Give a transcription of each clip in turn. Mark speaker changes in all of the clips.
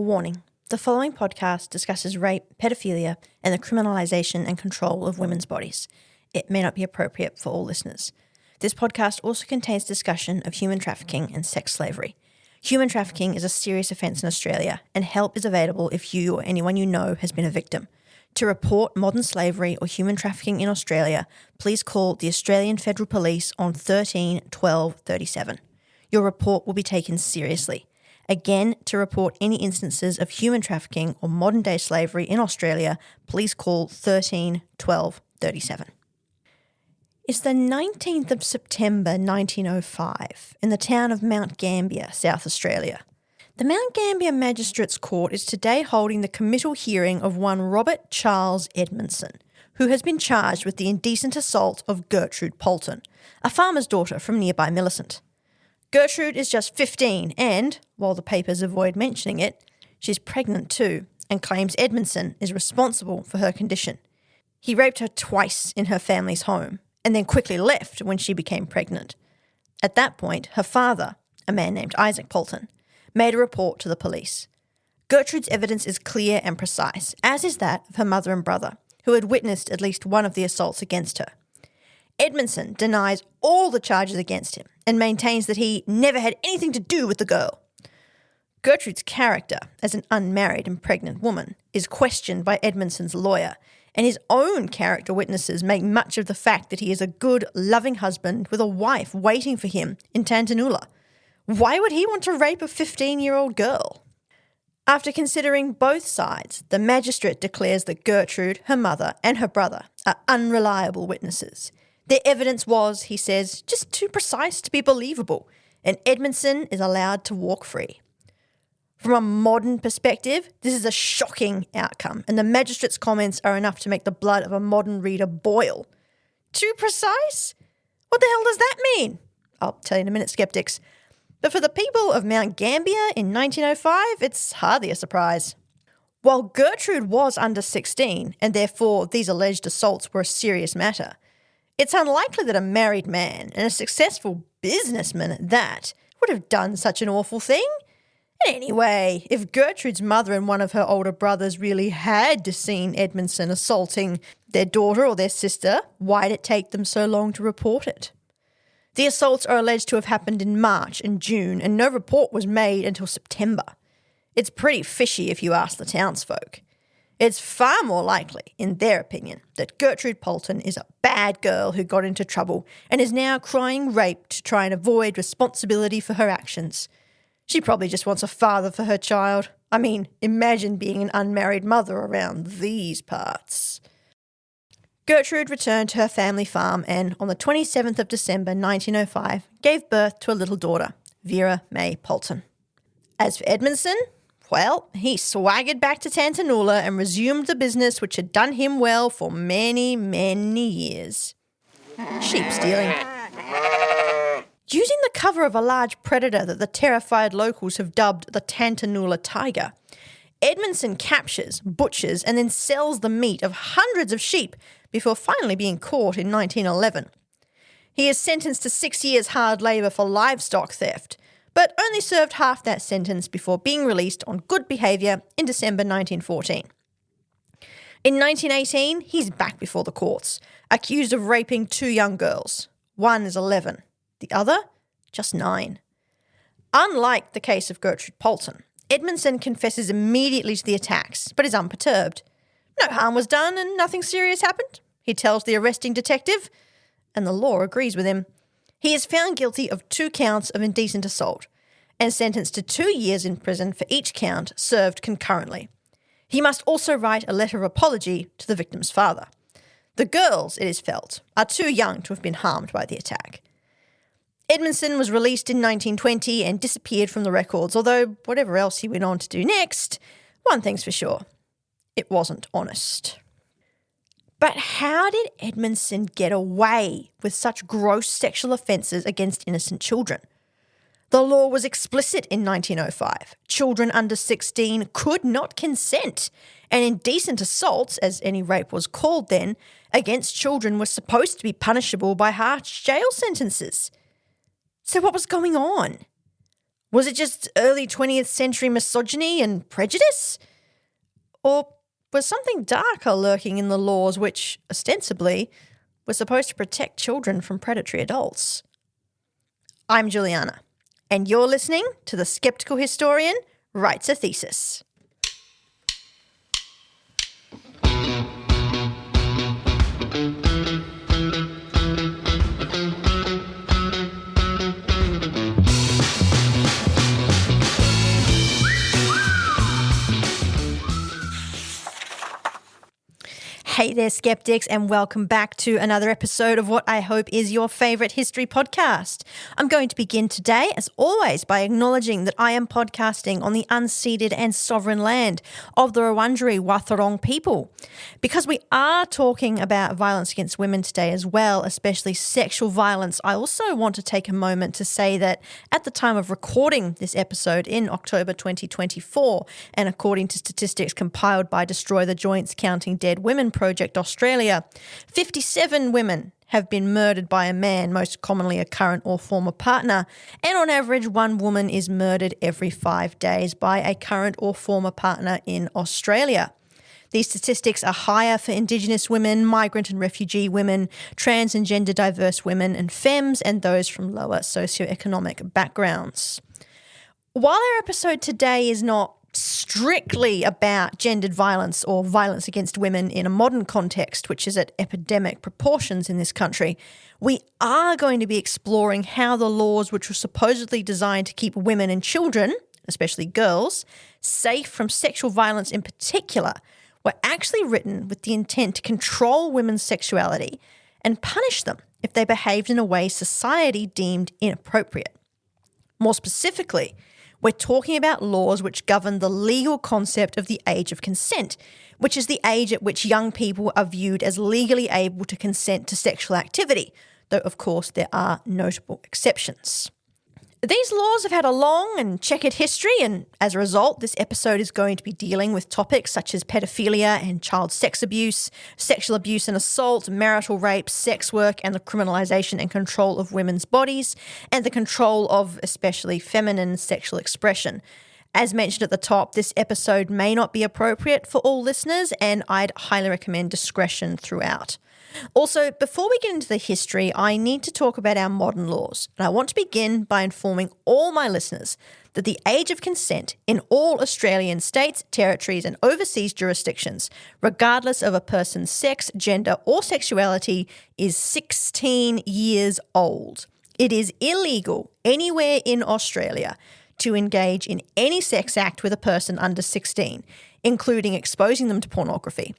Speaker 1: Warning. The following podcast discusses rape, pedophilia, and the criminalisation and control of women's bodies. It may not be appropriate for all listeners. This podcast also contains discussion of human trafficking and sex slavery. Human trafficking is a serious offence in Australia, and help is available if you or anyone you know has been a victim. To report modern slavery or human trafficking in Australia, please call the Australian Federal Police on 13 12 37. Your report will be taken seriously. Again, to report any instances of human trafficking or modern-day slavery in Australia, please call 13 12 37. It's the 19th of September 1905 in the town of Mount Gambier, South Australia. The Mount Gambier Magistrates Court is today holding the committal hearing of one Robert Charles Edmondson, who has been charged with the indecent assault of Gertrude Poulton, a farmer's daughter from nearby Millicent. Gertrude is just 15 and, while the papers avoid mentioning it, she's pregnant too and claims Edmondson is responsible for her condition. He raped her twice in her family's home and then quickly left when she became pregnant. At that point, her father, a man named Isaac Poulton, made a report to the police. Gertrude's evidence is clear and precise, as is that of her mother and brother, who had witnessed at least one of the assaults against her. Edmondson denies all the charges against him and maintains that he never had anything to do with the girl. Gertrude's character as an unmarried and pregnant woman is questioned by Edmondson's lawyer, and his own character witnesses make much of the fact that he is a good, loving husband with a wife waiting for him in Tantanoola. Why would he want to rape a 15-year-old girl? After considering both sides, the magistrate declares that Gertrude, her mother, and her brother are unreliable witnesses. Their evidence was, he says, just too precise to be believable, and Edmondson is allowed to walk free. From a modern perspective, this is a shocking outcome, and the magistrate's comments are enough to make the blood of a modern reader boil. Too precise? What the hell does that mean? I'll tell you in a minute, skeptics. But for the people of Mount Gambier in 1905, it's hardly a surprise. While Gertrude was under 16, and therefore these alleged assaults were a serious matter, it's unlikely that a married man, and a successful businessman at that, would have done such an awful thing. Anyway, if Gertrude's mother and one of her older brothers really had seen Edmondson assaulting their daughter or their sister, why did it take them so long to report it? The assaults are alleged to have happened in March and June, and no report was made until September. It's pretty fishy if you ask the townsfolk. It's far more likely, in their opinion, that Gertrude Poulton is a bad girl who got into trouble and is now crying rape to try and avoid responsibility for her actions. She probably just wants a father for her child. I mean, imagine being an unmarried mother around these parts. Gertrude returned to her family farm and, on the 27th of December 1905, gave birth to a little daughter, Vera May Poulton. As for Edmondson, well, he swaggered back to Tantanoola and resumed the business which had done him well for many, many years. Sheep stealing. Using the cover of a large predator that the terrified locals have dubbed the Tantanoola tiger, Edmondson captures, butchers, and then sells the meat of hundreds of sheep before finally being caught in 1911. He is sentenced to 6 years hard labour for livestock theft, but only served half that sentence before being released on good behaviour in December 1914. In 1918, he's back before the courts, accused of raping 2 young girls. One is 11, the other just 9. Unlike the case of Gertrude Poulton, Edmondson confesses immediately to the attacks, but is unperturbed. No harm was done and nothing serious happened, he tells the arresting detective, and the law agrees with him. He is found guilty of 2 counts of indecent assault and sentenced to 2 years in prison for each count served concurrently. He must also write a letter of apology to the victim's father. The girls, it is felt, are too young to have been harmed by the attack. Edmondson was released in 1920 and disappeared from the records, although whatever else he went on to do next, one thing's for sure, it wasn't honest. But how did Edmondson get away with such gross sexual offences against innocent children? The law was explicit in 1905. Children under 16 could not consent, and indecent assaults, as any rape was called then, against children were supposed to be punishable by harsh jail sentences. So what was going on? Was it just early 20th century misogyny and prejudice? Or was something darker lurking in the laws which, ostensibly, were supposed to protect children from predatory adults? I'm Juliana, and you're listening to The Skeptical Historian Writes a Thesis. Hey there, skeptics, and welcome back to another episode of what I hope is your favourite history podcast. I'm going to begin today, as always, by acknowledging that I am podcasting on the unceded and sovereign land of the Wurundjeri Wathaurong people. Because we are talking about violence against women today as well, especially sexual violence, I also want to take a moment to say that at the time of recording this episode in October 2024, and according to statistics compiled by Destroy the Joints Counting Dead Women Project Australia, 57 women have been murdered by a man, most commonly a current or former partner, and on average, one woman is murdered every 5 days by a current or former partner in Australia. These statistics are higher for Indigenous women, migrant and refugee women, trans and gender diverse women and femmes, and those from lower socioeconomic backgrounds. While our episode today is not strictly about gendered violence or violence against women in a modern context, which is at epidemic proportions in this country, we are going to be exploring how the laws which were supposedly designed to keep women and children, especially girls, safe from sexual violence in particular, were actually written with the intent to control women's sexuality and punish them if they behaved in a way society deemed inappropriate. More specifically, we're talking about laws which govern the legal concept of the age of consent, which is the age at which young people are viewed as legally able to consent to sexual activity, though of course there are notable exceptions. These laws have had a long and checkered history, and as a result, this episode is going to be dealing with topics such as pedophilia and child sex abuse, sexual abuse and assault, marital rape, sex work, and the criminalisation and control of women's bodies, and the control of especially feminine sexual expression. As mentioned at the top, this episode may not be appropriate for all listeners, and I'd highly recommend discretion throughout. Also, before we get into the history, I need to talk about our modern laws, and I want to begin by informing all my listeners that the age of consent in all Australian states, territories, and overseas jurisdictions, regardless of a person's sex, gender, or sexuality, is 16 years old. It is illegal anywhere in Australia to engage in any sex act with a person under 16, including exposing them to pornography.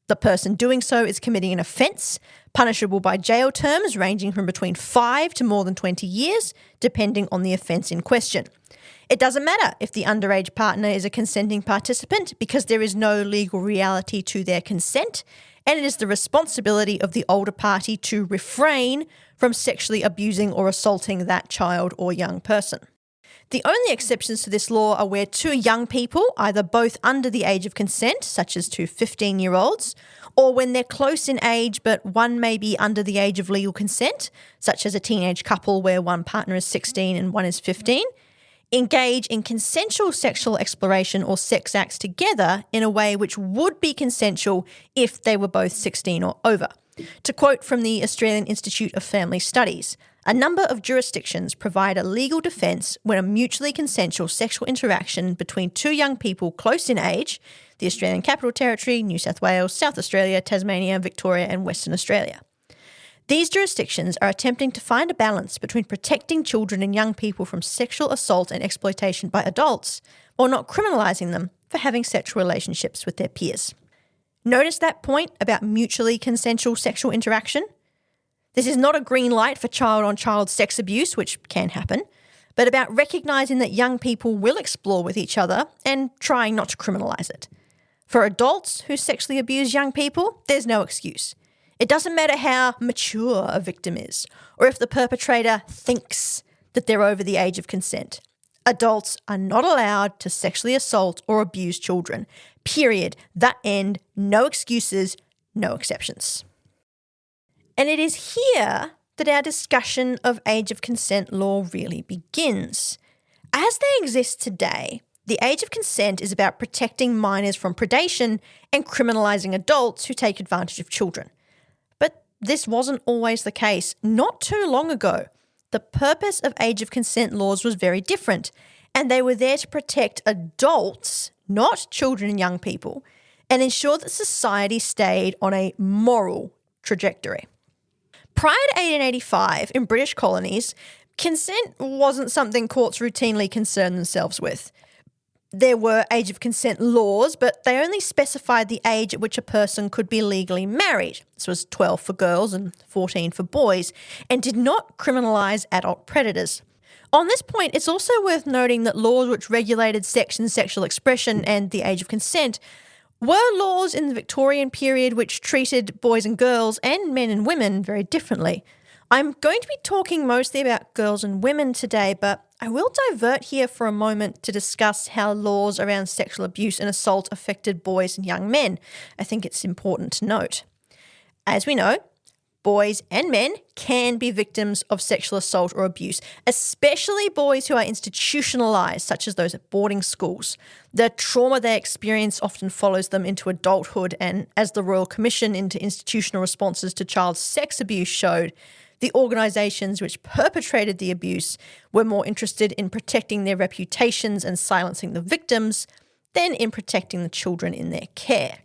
Speaker 1: The person doing so is committing an offence, punishable by jail terms ranging from between 5 to more than 20 years, depending on the offence in question. It doesn't matter if the underage partner is a consenting participant because there is no legal reality to their consent, and it is the responsibility of the older party to refrain from sexually abusing or assaulting that child or young person. The only exceptions to this law are where two young people, either both under the age of consent, such as two 15-year-olds, or when they're close in age but one may be under the age of legal consent, such as a teenage couple where one partner is 16 and one is 15, engage in consensual sexual exploration or sex acts together in a way which would be consensual if they were both 16 or over. To quote from the Australian Institute of Family Studies, a number of jurisdictions provide a legal defence when a mutually consensual sexual interaction between two young people close in age, the Australian Capital Territory, New South Wales, South Australia, Tasmania, Victoria and Western Australia. These jurisdictions are attempting to find a balance between protecting children and young people from sexual assault and exploitation by adults, while not criminalising them for having sexual relationships with their peers. Notice that point about mutually consensual sexual interaction? This is not a green light for child-on-child sex abuse, which can happen, but about recognising that young people will explore with each other and trying not to criminalise it. For adults who sexually abuse young people, there's no excuse. It doesn't matter how mature a victim is, or if the perpetrator thinks that they're over the age of consent. Adults are not allowed to sexually assault or abuse children. Period. That end. No excuses, no exceptions. And it is here that our discussion of age of consent law really begins. As they exist today, the age of consent is about protecting minors from predation and criminalising adults who take advantage of children. But this wasn't always the case. Not too long ago, the purpose of age of consent laws was very different, and they were there to protect adults, not children and young people, and ensure that society stayed on a moral trajectory. Prior to 1885, in British colonies, consent wasn't something courts routinely concerned themselves with. There were age of consent laws, but they only specified the age at which a person could be legally married. This was 12 for girls and 14 for boys, and did not criminalise adult predators. On this point, it's also worth noting that laws which regulated sex and sexual expression and the age of consent were laws in the Victorian period which treated boys and girls and men and women very differently. I'm going to be talking mostly about girls and women today, but I will divert here for a moment to discuss how laws around sexual abuse and assault affected boys and young men. I think it's important to note. As we know, boys and men can be victims of sexual assault or abuse, especially boys who are institutionalised, such as those at boarding schools. The trauma they experience often follows them into adulthood, and as the Royal Commission into Institutional Responses to Child Sex Abuse showed, the organisations which perpetrated the abuse were more interested in protecting their reputations and silencing the victims than in protecting the children in their care.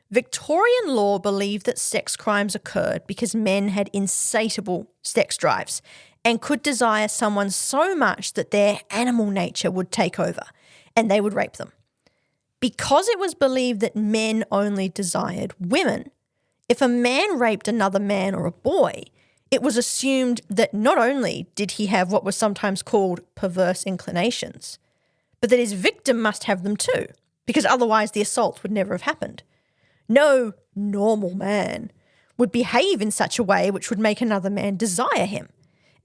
Speaker 1: Victorian law believed that sex crimes occurred because men had insatiable sex drives and could desire someone so much that their animal nature would take over and they would rape them. Because it was believed that men only desired women, if a man raped another man or a boy, it was assumed that not only did he have what was sometimes called perverse inclinations, but that his victim must have them too, because otherwise the assault would never have happened. No normal man would behave in such a way which would make another man desire him.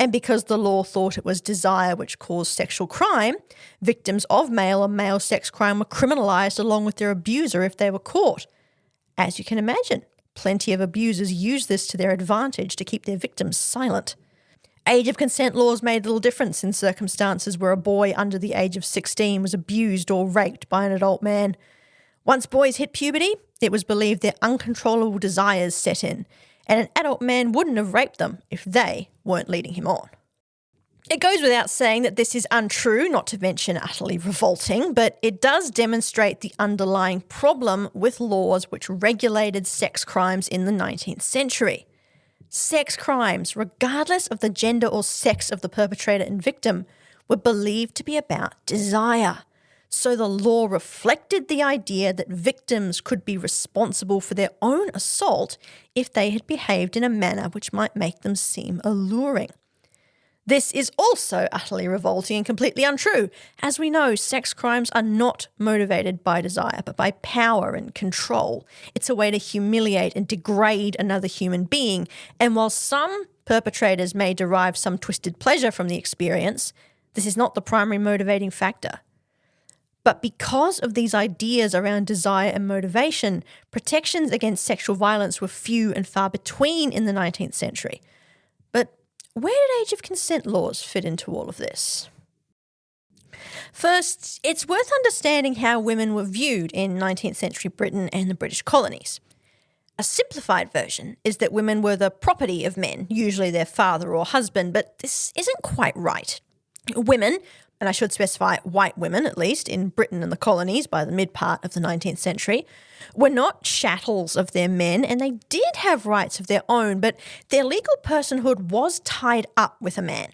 Speaker 1: And because the law thought it was desire which caused sexual crime, victims of male and male sex crime were criminalised along with their abuser if they were caught. As you can imagine, plenty of abusers use this to their advantage to keep their victims silent. Age of consent laws made little difference in circumstances where a boy under the age of 16 was abused or raped by an adult man. Once boys hit puberty, it was believed their uncontrollable desires set in, and an adult man wouldn't have raped them if they weren't leading him on. It goes without saying that this is untrue, not to mention utterly revolting, but it does demonstrate the underlying problem with laws which regulated sex crimes in the 19th century. Sex crimes, regardless of the gender or sex of the perpetrator and victim, were believed to be about desire. So the law reflected the idea that victims could be responsible for their own assault if they had behaved in a manner which might make them seem alluring. This is also utterly revolting and completely untrue. As we know, sex crimes are not motivated by desire, but by power and control. It's a way to humiliate and degrade another human being. And while some perpetrators may derive some twisted pleasure from the experience, this is not the primary motivating factor. But because of these ideas around desire and motivation, protections against sexual violence were few and far between in the 19th century. But where did age of consent laws fit into all of this? First, it's worth understanding how women were viewed in 19th century Britain and the British colonies. A simplified version is that women were the property of men, usually their father or husband, but this isn't quite right. Women, and I should specify white women at least, in Britain and the colonies by the mid-part of the 19th century, were not chattels of their men, and they did have rights of their own, but their legal personhood was tied up with a man.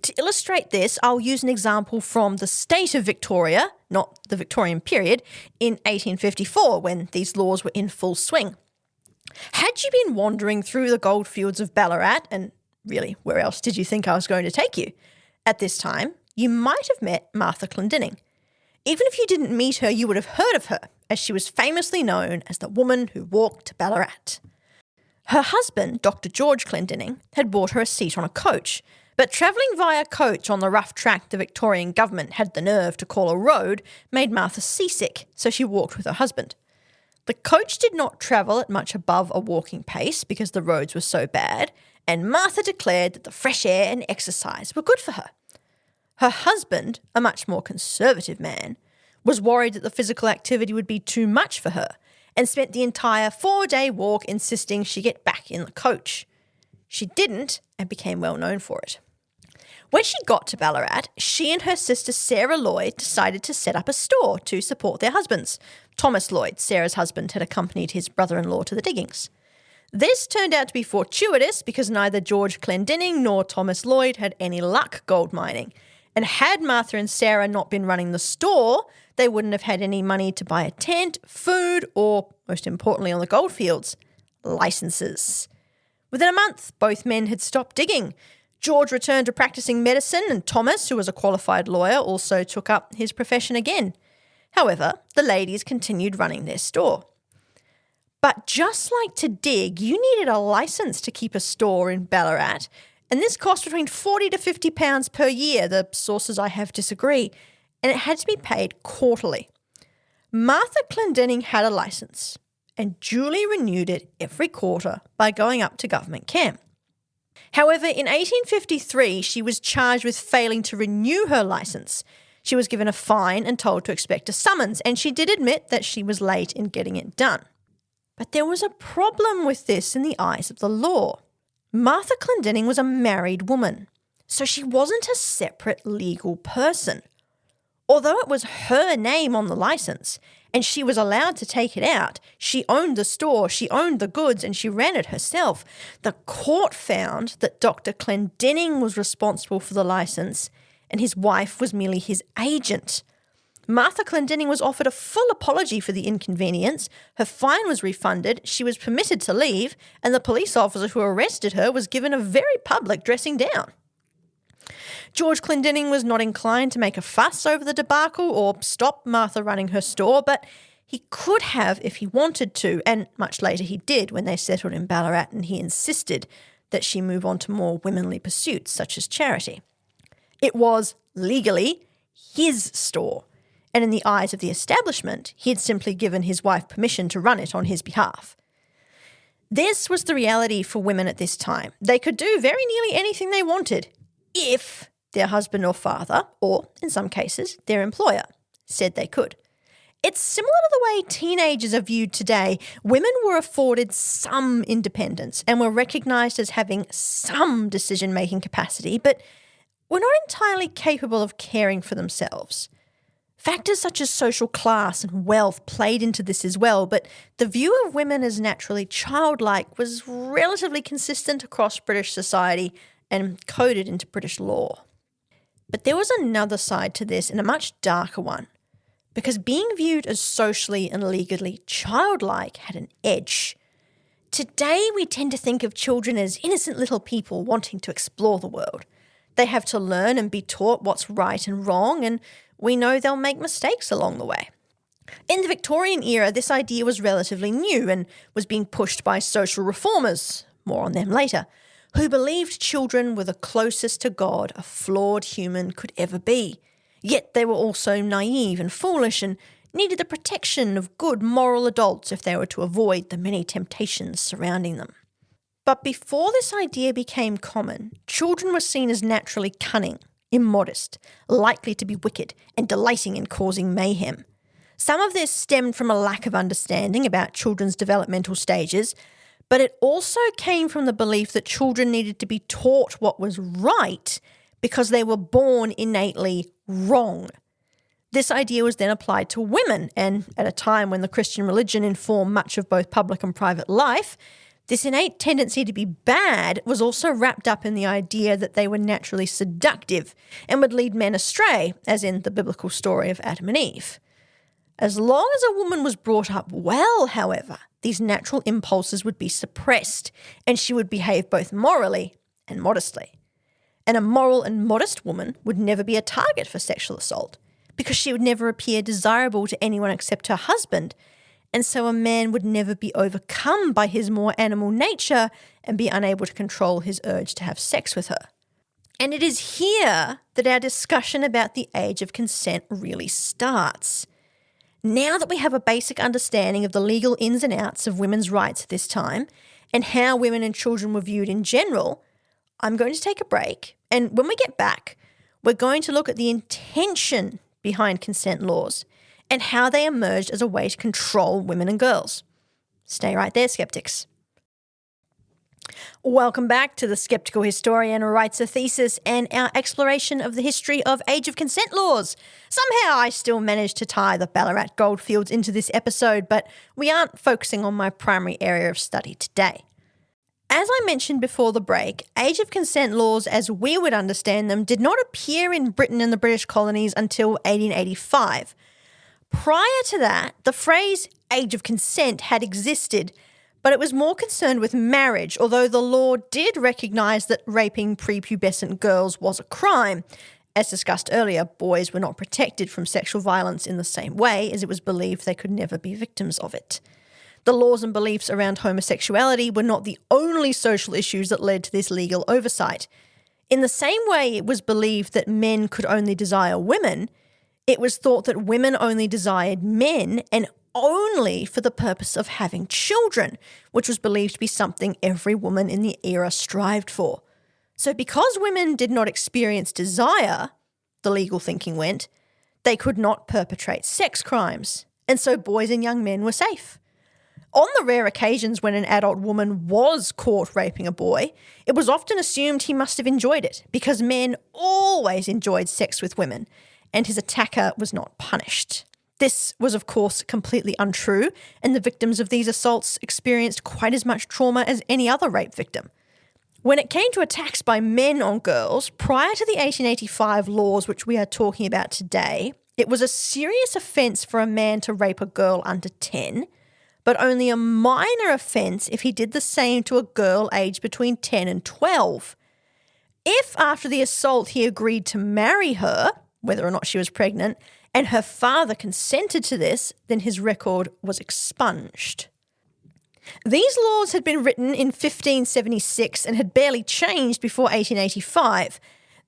Speaker 1: To illustrate this, I'll use an example from the state of Victoria, not the Victorian period, in 1854 when these laws were in full swing. Had you been wandering through the goldfields of Ballarat, and really, where else did you think I was going to take you? At this time, you might have met Martha Clendenning. Even if you didn't meet her, you would have heard of her, as she was famously known as the woman who walked to Ballarat. Her husband, Dr. George Clendenning, had bought her a seat on a coach, but travelling via coach on the rough track the Victorian government had the nerve to call a road made Martha seasick, so she walked with her husband. The coach did not travel at much above a walking pace because the roads were so bad, and Martha declared that the fresh air and exercise were good for her. Her husband, a much more conservative man, was worried that the physical activity would be too much for her and spent the entire 4-day walk insisting she get back in the coach. She didn't and became well known for it. When she got to Ballarat, she and her sister Sarah Lloyd decided to set up a store to support their husbands. Thomas Lloyd, Sarah's husband, had accompanied his brother-in-law to the diggings. This turned out to be fortuitous because neither George Clendenning nor Thomas Lloyd had any luck gold mining. And had Martha and Sarah not been running the store, they wouldn't have had any money to buy a tent, food, or, most importantly on the goldfields, licenses. Within a month, both men had stopped digging. George returned to practicing medicine, and Thomas, who was a qualified lawyer, also took up his profession again. However, the ladies continued running their store. But just like to dig, you needed a license to keep a store in Ballarat, and this cost between £40 to £50 per year. The sources I have disagree, and it had to be paid quarterly. Martha Clendenning had a license and duly renewed it every quarter by going up to government camp. However, in 1853, she was charged with failing to renew her licence. She was given a fine and told to expect a summons, and she did admit that she was late in getting it done. But there was a problem with this in the eyes of the law. Martha Clendenning was a married woman, so she wasn't a separate legal person. Although it was her name on the licence and she was allowed to take it out, she owned the store, she owned the goods, and she ran it herself. The court found that Dr. Clendenning was responsible for the licence and his wife was merely his agent. Martha Clendenning was offered a full apology for the inconvenience, her fine was refunded, she was permitted to leave, and the police officer who arrested her was given a very public dressing down. George Clendenning was not inclined to make a fuss over the debacle or stop Martha running her store, but he could have if he wanted to, and much later he did when they settled in Ballarat and he insisted that she move on to more womanly pursuits such as charity. It was, legally, his store, and in the eyes of the establishment, he had simply given his wife permission to run it on his behalf. This was the reality for women at this time. They could do very nearly anything they wanted if their husband or father, or in some cases, their employer, said they could. It's similar to the way teenagers are viewed today. Women were afforded some independence and were recognised as having some decision-making capacity, but were not entirely capable of caring for themselves. Factors such as social class and wealth played into this as well, but the view of women as naturally childlike was relatively consistent across British society and coded into British law. But there was another side to this, and a much darker one, because being viewed as socially and legally childlike had an edge. Today we tend to think of children as innocent little people wanting to explore the world. They have to learn and be taught what's right and wrong, and we know they'll make mistakes along the way. In the Victorian era, this idea was relatively new and was being pushed by social reformers, more on them later, who believed children were the closest to God a flawed human could ever be. Yet they were also naive and foolish and needed the protection of good moral adults if they were to avoid the many temptations surrounding them. But before this idea became common, children were seen as naturally cunning, immodest, likely to be wicked, and delighting in causing mayhem. Some of this stemmed from a lack of understanding about children's developmental stages, but it also came from the belief that children needed to be taught what was right because they were born innately wrong. This idea was then applied to women, and at a time when the Christian religion informed much of both public and private life, this innate tendency to be bad was also wrapped up in the idea that they were naturally seductive and would lead men astray, as in the biblical story of Adam and Eve. As long as a woman was brought up well, however, these natural impulses would be suppressed and she would behave both morally and modestly. And a moral and modest woman would never be a target for sexual assault because she would never appear desirable to anyone except her husband, and so a man would never be overcome by his more animal nature and be unable to control his urge to have sex with her. And it is here that our discussion about the age of consent really starts. Now that we have a basic understanding of the legal ins and outs of women's rights at this time and how women and children were viewed in general, I'm going to take a break, and when we get back, we're going to look at the intention behind consent laws and how they emerged as a way to control women and girls. Stay right there, skeptics. Welcome back to The Skeptical Historian Writes a Thesis and our exploration of the history of age of consent laws. Somehow I still managed to tie the Ballarat goldfields into this episode, but we aren't focusing on my primary area of study today. As I mentioned before the break, age of consent laws as we would understand them did not appear in Britain and the British colonies until 1885. Prior to that, the phrase age of consent had existed, but it was more concerned with marriage, although the law did recognise that raping prepubescent girls was a crime. As discussed earlier, boys were not protected from sexual violence in the same way, as it was believed they could never be victims of it. The laws and beliefs around homosexuality were not the only social issues that led to this legal oversight. In the same way it was believed that men could only desire women, it was thought that women only desired men and only for the purpose of having children, which was believed to be something every woman in the era strived for. So because women did not experience desire, the legal thinking went, they could not perpetrate sex crimes, and so boys and young men were safe. On the rare occasions when an adult woman was caught raping a boy, it was often assumed he must have enjoyed it, because men always enjoyed sex with women, and his attacker was not punished. This was, of course, completely untrue, and the victims of these assaults experienced quite as much trauma as any other rape victim. When it came to attacks by men on girls, prior to the 1885 laws which we are talking about today, it was a serious offence for a man to rape a girl under 10, but only a minor offence if he did the same to a girl aged between 10 and 12. If after the assault he agreed to marry her, whether or not she was pregnant, and her father consented to this, then his record was expunged. These laws had been written in 1576 and had barely changed before 1885.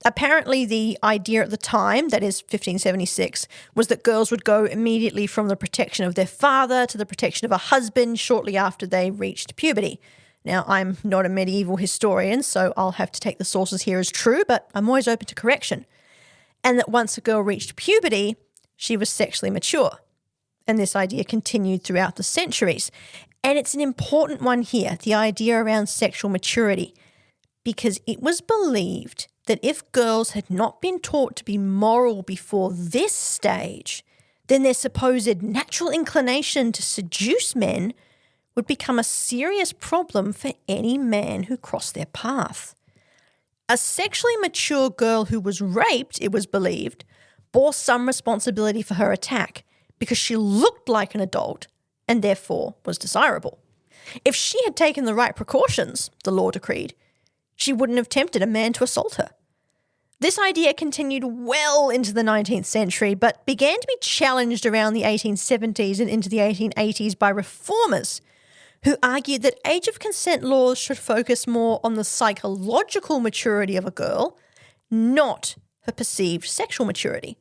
Speaker 1: Apparently the idea at the time, that is 1576, was that girls would go immediately from the protection of their father to the protection of a husband shortly after they reached puberty. Now, I'm not a medieval historian, so I'll have to take the sources here as true, but I'm always open to correction. And that once a girl reached puberty, she was sexually mature. And this idea continued throughout the centuries. And it's an important one here, the idea around sexual maturity, because it was believed that if girls had not been taught to be moral before this stage, then their supposed natural inclination to seduce men would become a serious problem for any man who crossed their path. A sexually mature girl who was raped, it was believed, bore some responsibility for her attack because she looked like an adult and therefore was desirable. If she had taken the right precautions, the law decreed, she wouldn't have tempted a man to assault her. This idea continued well into the 19th century, but began to be challenged around the 1870s and into the 1880s by reformers who argued that age of consent laws should focus more on the psychological maturity of a girl, not her perceived sexual maturity.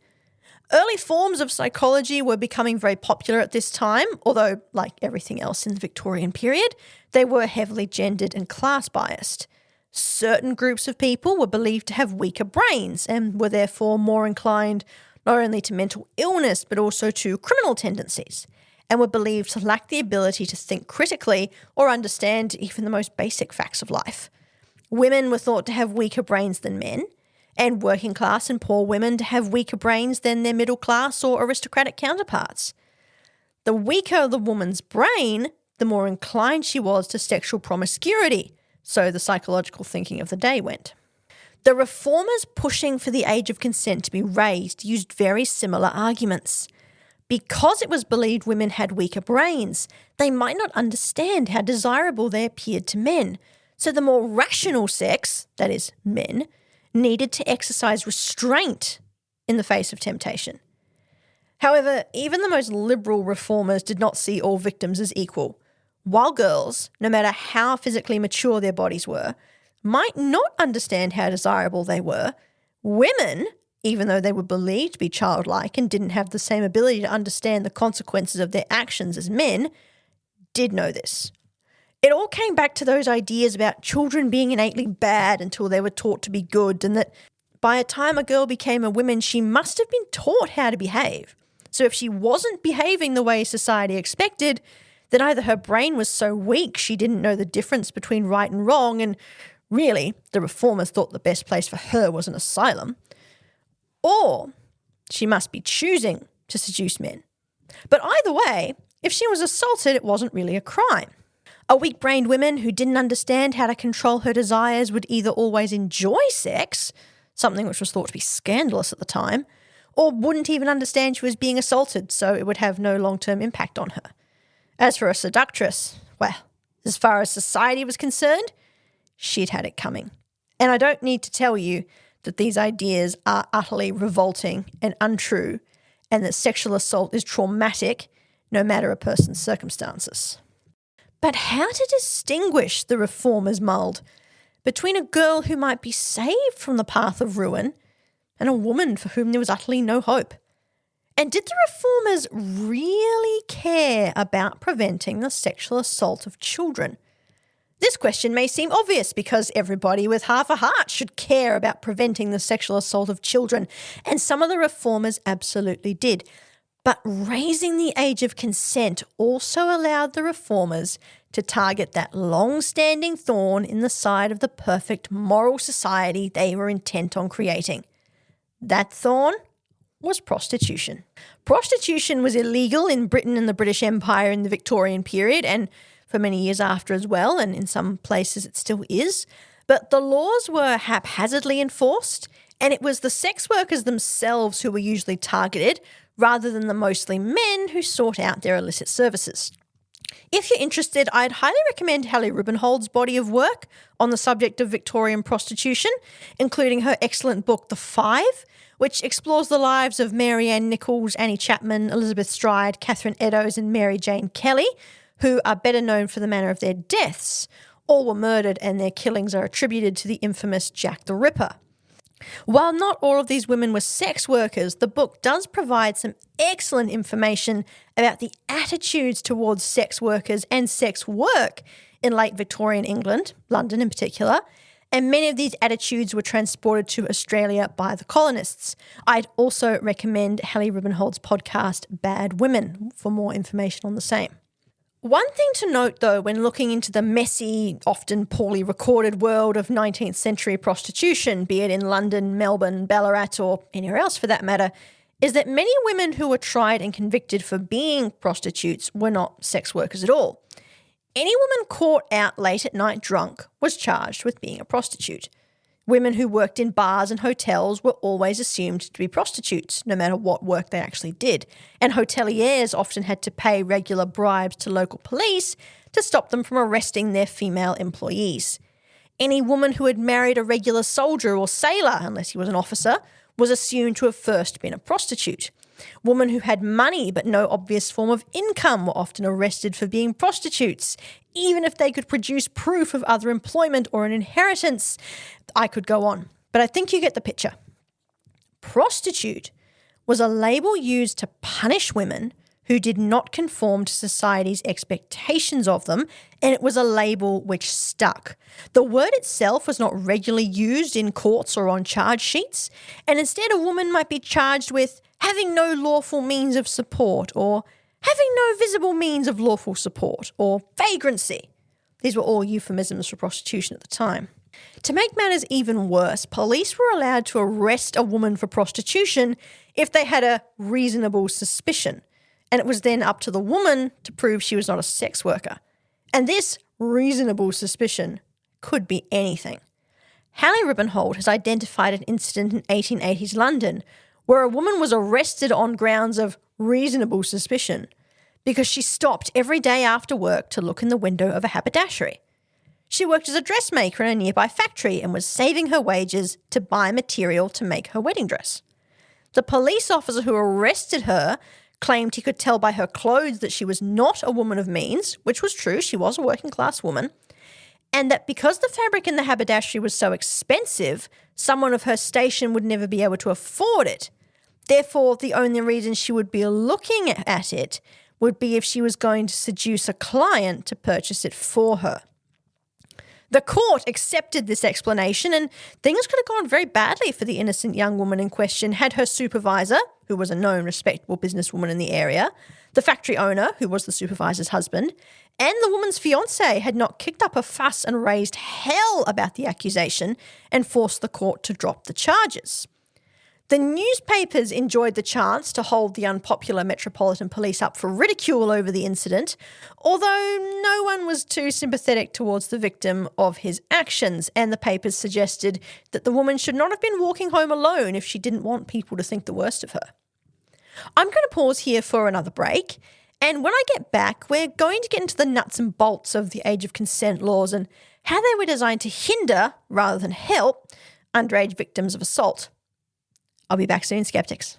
Speaker 1: Early forms of psychology were becoming very popular at this time, although, like everything else in the Victorian period, they were heavily gendered and class biased. Certain groups of people were believed to have weaker brains and were therefore more inclined not only to mental illness but also to criminal tendencies, and were believed to lack the ability to think critically or understand even the most basic facts of life. Women were thought to have weaker brains than men, and working class and poor women to have weaker brains than their middle class or aristocratic counterparts. The weaker the woman's brain, the more inclined she was to sexual promiscuity, so the psychological thinking of the day went. The reformers pushing for the age of consent to be raised used very similar arguments. Because it was believed women had weaker brains, they might not understand how desirable they appeared to men, so the more rational sex, that is, men, needed to exercise restraint in the face of temptation. However, even the most liberal reformers did not see all victims as equal. While girls, no matter how physically mature their bodies were, might not understand how desirable they were, women, even though they were believed to be childlike and didn't have the same ability to understand the consequences of their actions as men, did know this. It all came back to those ideas about children being innately bad until they were taught to be good, and that By the time a girl became a woman, she must have been taught how to behave. So if she wasn't behaving the way society expected, then either her brain was so weak she didn't know the difference between right and wrong, and really, the reformers thought the best place for her was an asylum, or she must be choosing to seduce men. But either way, if she was assaulted, it wasn't really a crime. A weak-brained woman who didn't understand how to control her desires would either always enjoy sex, something which was thought to be scandalous at the time, or wouldn't even understand she was being assaulted, so it would have no long-term impact on her. As for a seductress, well, as far as society was concerned, she'd had it coming. And I don't need to tell you that these ideas are utterly revolting and untrue, and that sexual assault is traumatic no matter a person's circumstances. But how to distinguish the reformers' mould between a girl who might be saved from the path of ruin and a woman for whom there was utterly no hope? And did the reformers really care about preventing the sexual assault of children? This question may seem obvious because everybody with half a heart should care about preventing the sexual assault of children, and some of the reformers absolutely did. But raising the age of consent also allowed the reformers to target that long-standing thorn in the side of the perfect moral society they were intent on creating. That thorn was prostitution. Prostitution was illegal in Britain and the British Empire in the Victorian period, and for many years after as well, and in some places it still is. But the laws were haphazardly enforced, and it was the sex workers themselves who were usually targeted, rather than the mostly men who sought out their illicit services. If you're interested, I'd highly recommend Hallie Rubenhold's body of work on the subject of Victorian prostitution, including her excellent book, The Five, which explores the lives of Mary Ann Nichols, Annie Chapman, Elizabeth Stride, Catherine Eddowes and Mary Jane Kelly, who are better known for the manner of their deaths. All were murdered and their killings are attributed to the infamous Jack the Ripper. While not all of these women were sex workers, the book does provide some excellent information about the attitudes towards sex workers and sex work in late Victorian England, London in particular, and many of these attitudes were transported to Australia by the colonists. I'd also recommend Hallie Rubenhold's podcast, Bad Women, for more information on the same. One thing to note, though, when looking into the messy, often poorly recorded world of 19th century prostitution, be it in London, Melbourne, Ballarat, or anywhere else for that matter, is that many women who were tried and convicted for being prostitutes were not sex workers at all. Any woman caught out late at night drunk was charged with being a prostitute. Women who worked in bars and hotels were always assumed to be prostitutes, no matter what work they actually did, and hoteliers often had to pay regular bribes to local police to stop them from arresting their female employees. Any woman who had married a regular soldier or sailor, unless he was an officer, was assumed to have first been a prostitute. Women who had money but no obvious form of income were often arrested for being prostitutes, even if they could produce proof of other employment or an inheritance. I could go on, but I think you get the picture. Prostitute was a label used to punish women who did not conform to society's expectations of them, and it was a label which stuck. The word itself was not regularly used in courts or on charge sheets, and instead a woman might be charged with having no lawful means of support, or having no visible means of lawful support, or vagrancy. These were all euphemisms for prostitution at the time. To make matters even worse, police were allowed to arrest a woman for prostitution if they had a reasonable suspicion, and it was then up to the woman to prove she was not a sex worker. And this reasonable suspicion could be anything. Hallie Rubenhold has identified an incident in 1880s London where a woman was arrested on grounds of reasonable suspicion because she stopped every day after work to look in the window of a haberdashery. She worked as a dressmaker in a nearby factory and was saving her wages to buy material to make her wedding dress. The police officer who arrested her claimed he could tell by her clothes that she was not a woman of means, which was true, she was a working class woman, and that because the fabric in the haberdashery was so expensive, someone of her station would never be able to afford it. Therefore, the only reason she would be looking at it would be if she was going to seduce a client to purchase it for her. The court accepted this explanation, and things could have gone very badly for the innocent young woman in question had her supervisor, who was a known respectable businesswoman in the area, the factory owner, who was the supervisor's husband, and the woman's fiance had not kicked up a fuss and raised hell about the accusation and forced the court to drop the charges. The newspapers enjoyed the chance to hold the unpopular Metropolitan Police up for ridicule over the incident, although no one was too sympathetic towards the victim of his actions, and the papers suggested that the woman should not have been walking home alone if she didn't want people to think the worst of her. I'm going to pause here for another break, and when I get back, we're going to get into the nuts and bolts of the age of consent laws and how they were designed to hinder, rather than help, underage victims of assault. I'll be back soon, skeptics.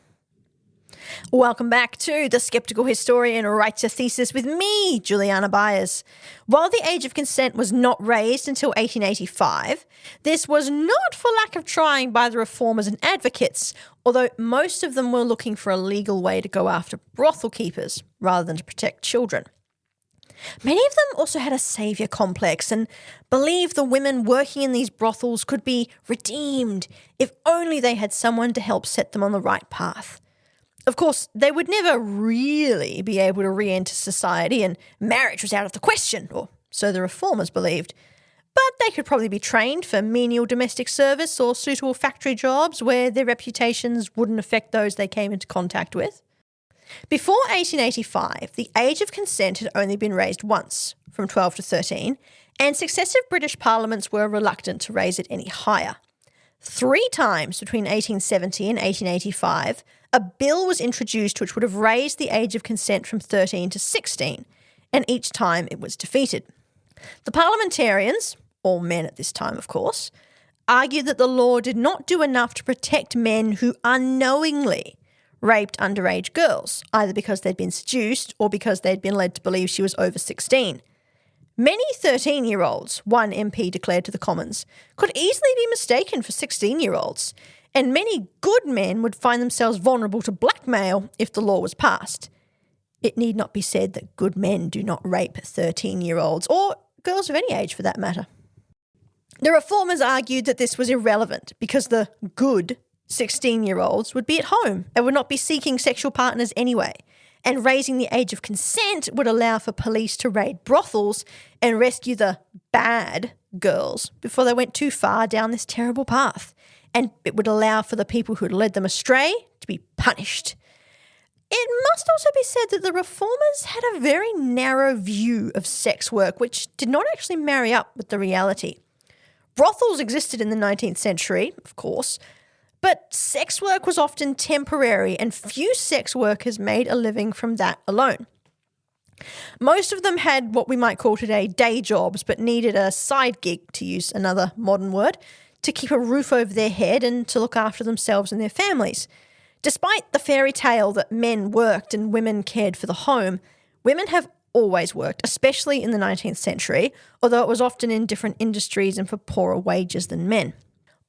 Speaker 1: Welcome back to The Skeptical Historian Writes a Thesis with me, Juliana Byers. While the age of consent was not raised until 1885, this was not for lack of trying by the reformers and advocates, although most of them were looking for a legal way to go after brothel keepers rather than to protect children. Many of them also had a saviour complex and believed the women working in these brothels could be redeemed if only they had someone to help set them on the right path. Of course, they would never really be able to re-enter society and marriage was out of the question, or so the reformers believed. But they could probably be trained for menial domestic service or suitable factory jobs where their reputations wouldn't affect those they came into contact with. Before 1885, the age of consent had only been raised once, from 12 to 13, and successive British parliaments were reluctant to raise it any higher. 3 times between 1870 and 1885, a bill was introduced which would have raised the age of consent from 13 to 16, and each time it was defeated. The parliamentarians, all men at this time of course, argued that the law did not do enough to protect men who unknowingly raped underage girls, either because they'd been seduced or because they'd been led to believe she was over 16. Many 13-year-olds, one MP declared to the Commons, could easily be mistaken for 16-year-olds, and many good men would find themselves vulnerable to blackmail if the law was passed. It need not be said that good men do not rape 13-year-olds, or girls of any age for that matter. The reformers argued that this was irrelevant because the good 16-year-olds would be at home and would not be seeking sexual partners anyway, and raising the age of consent would allow for police to raid brothels and rescue the bad girls before they went too far down this terrible path, and it would allow for the people who had led them astray to be punished. It must also be said that the reformers had a very narrow view of sex work, which did not actually marry up with the reality. Brothels existed in the 19th century, of course, but sex work was often temporary and few sex workers made a living from that alone. Most of them had what we might call today day jobs, but needed a side gig, to use another modern word, to keep a roof over their head and to look after themselves and their families. Despite the fairy tale that men worked and women cared for the home, women have always worked, especially in the 19th century, although it was often in different industries and for poorer wages than men.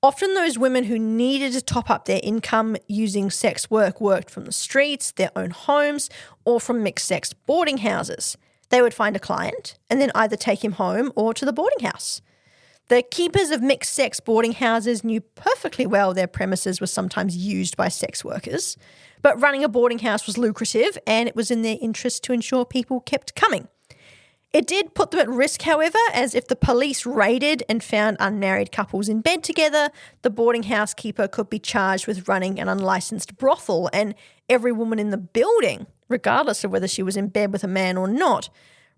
Speaker 1: Often those women who needed to top up their income using sex work worked from the streets, their own homes, or from mixed-sex boarding houses. They would find a client and then either take him home or to the boarding house. The keepers of mixed-sex boarding houses knew perfectly well their premises were sometimes used by sex workers, but running a boarding house was lucrative and it was in their interest to ensure people kept coming. It did put them at risk, however, as if the police raided and found unmarried couples in bed together, the boarding house keeper could be charged with running an unlicensed brothel, and every woman in the building, regardless of whether she was in bed with a man or not,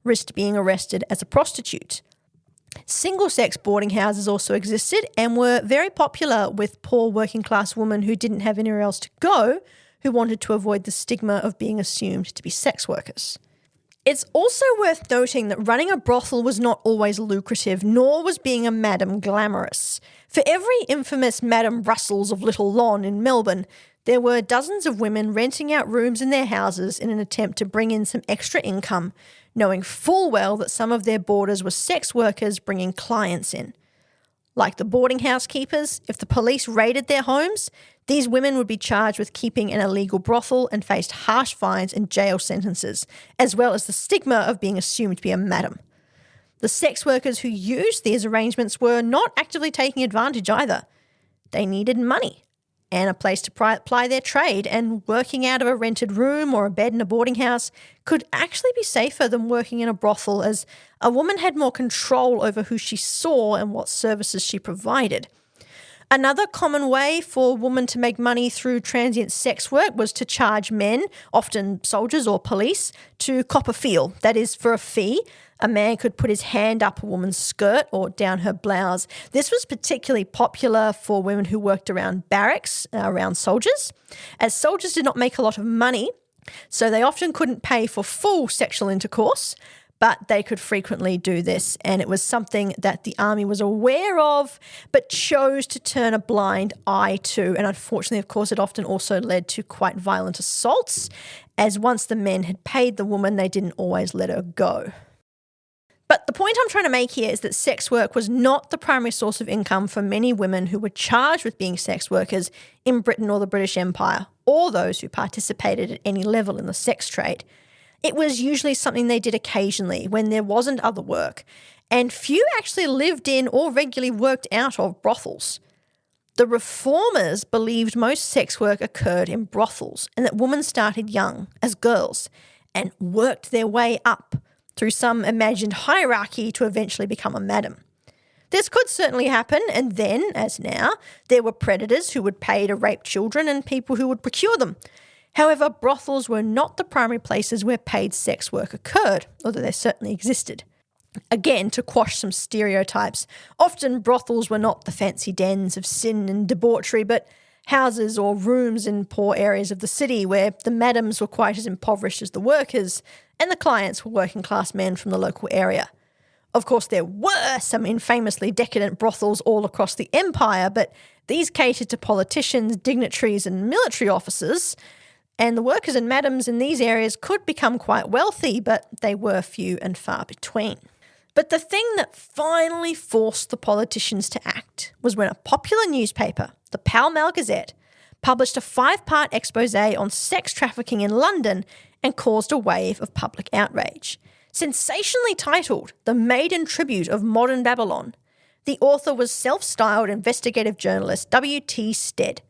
Speaker 1: risked being arrested as a prostitute. Single-sex boarding houses also existed and were very popular with poor working-class women who didn't have anywhere else to go, who wanted to avoid the stigma of being assumed to be sex workers. It's also worth noting that running a brothel was not always lucrative, nor was being a madam glamorous. For every infamous Madam Russells of Little Lawn in Melbourne, there were dozens of women renting out rooms in their houses in an attempt to bring in some extra income, knowing full well that some of their boarders were sex workers bringing clients in. Like the boarding house keepers, if the police raided their homes, these women would be charged with keeping an illegal brothel and faced harsh fines and jail sentences, as well as the stigma of being assumed to be a madam. The sex workers who used these arrangements were not actively taking advantage either. They needed money and a place to ply their trade, and working out of a rented room or a bed in a boarding house could actually be safer than working in a brothel, as a woman had more control over who she saw and what services she provided. Another common way for a woman to make money through transient sex work was to charge men, often soldiers or police, to cop a feel. That is, for a fee, a man could put his hand up a woman's skirt or down her blouse. This was particularly popular for women who worked around barracks, around soldiers, as soldiers did not make a lot of money, so they often couldn't pay for full sexual intercourse, but they could frequently do this, and it was something that the army was aware of but chose to turn a blind eye to. And unfortunately, of course, it often also led to quite violent assaults, as once the men had paid the woman, they didn't always let her go. But the point I'm trying to make here is that sex work was not the primary source of income for many women who were charged with being sex workers in Britain or the British Empire, or those who participated at any level in the sex trade. It was usually something they did occasionally when there wasn't other work, and few actually lived in or regularly worked out of brothels. The reformers believed most sex work occurred in brothels, and that women started young, as girls, and worked their way up through some imagined hierarchy to eventually become a madam. This could certainly happen, and then, as now, there were predators who would pay to rape children and people who would procure them. However, brothels were not the primary places where paid sex work occurred, although they certainly existed. Again, to quash some stereotypes, often brothels were not the fancy dens of sin and debauchery, but houses or rooms in poor areas of the city where the madams were quite as impoverished as the workers, and the clients were working-class men from the local area. Of course, there were some infamously decadent brothels all across the empire, but these catered to politicians, dignitaries, and military officers, and the workers and madams in these areas could become quite wealthy, but they were few and far between. But the thing that finally forced the politicians to act was when a popular newspaper, the Pall Mall Gazette, published a 5-part expose on sex trafficking in London and caused a wave of public outrage. Sensationally titled The Maiden Tribute of Modern Babylon, the author was self-styled investigative journalist W.T. Stead,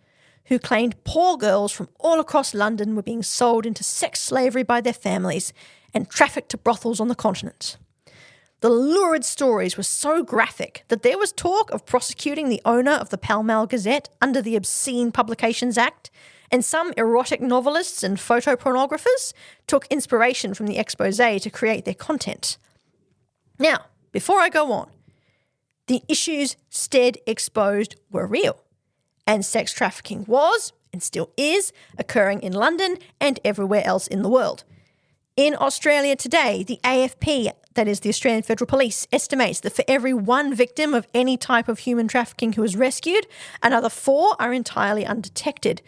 Speaker 1: who claimed poor girls from all across London were being sold into sex slavery by their families and trafficked to brothels on the continent. The lurid stories were so graphic that there was talk of prosecuting the owner of the Pall Mall Gazette under the Obscene Publications Act, and some erotic novelists and photopornographers took inspiration from the expose to create their content. Now, before I go on, the issues Stead exposed were real, and sex trafficking was, and still is, occurring in London and everywhere else in the world. In Australia today, the AFP, that is the Australian Federal Police, estimates that for every one victim of any type of human trafficking who is rescued, another 4 are entirely undetected.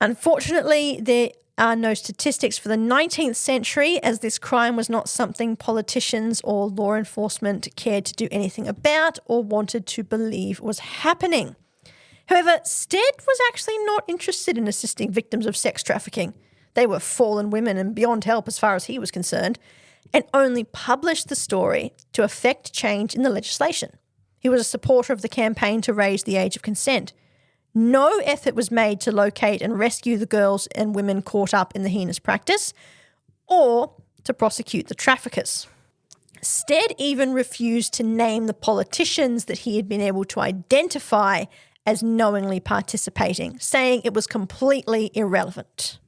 Speaker 1: Unfortunately, there are no statistics for the 19th century, as this crime was not something politicians or law enforcement cared to do anything about or wanted to believe was happening. However, Stead was actually not interested in assisting victims of sex trafficking. They were fallen women and beyond help as far as he was concerned, and only published the story to effect change in the legislation. He was a supporter of the campaign to raise the age of consent. No effort was made to locate and rescue the girls and women caught up in the heinous practice, or to prosecute the traffickers. Stead even refused to name the politicians that he had been able to identify as knowingly participating, saying it was completely irrelevant.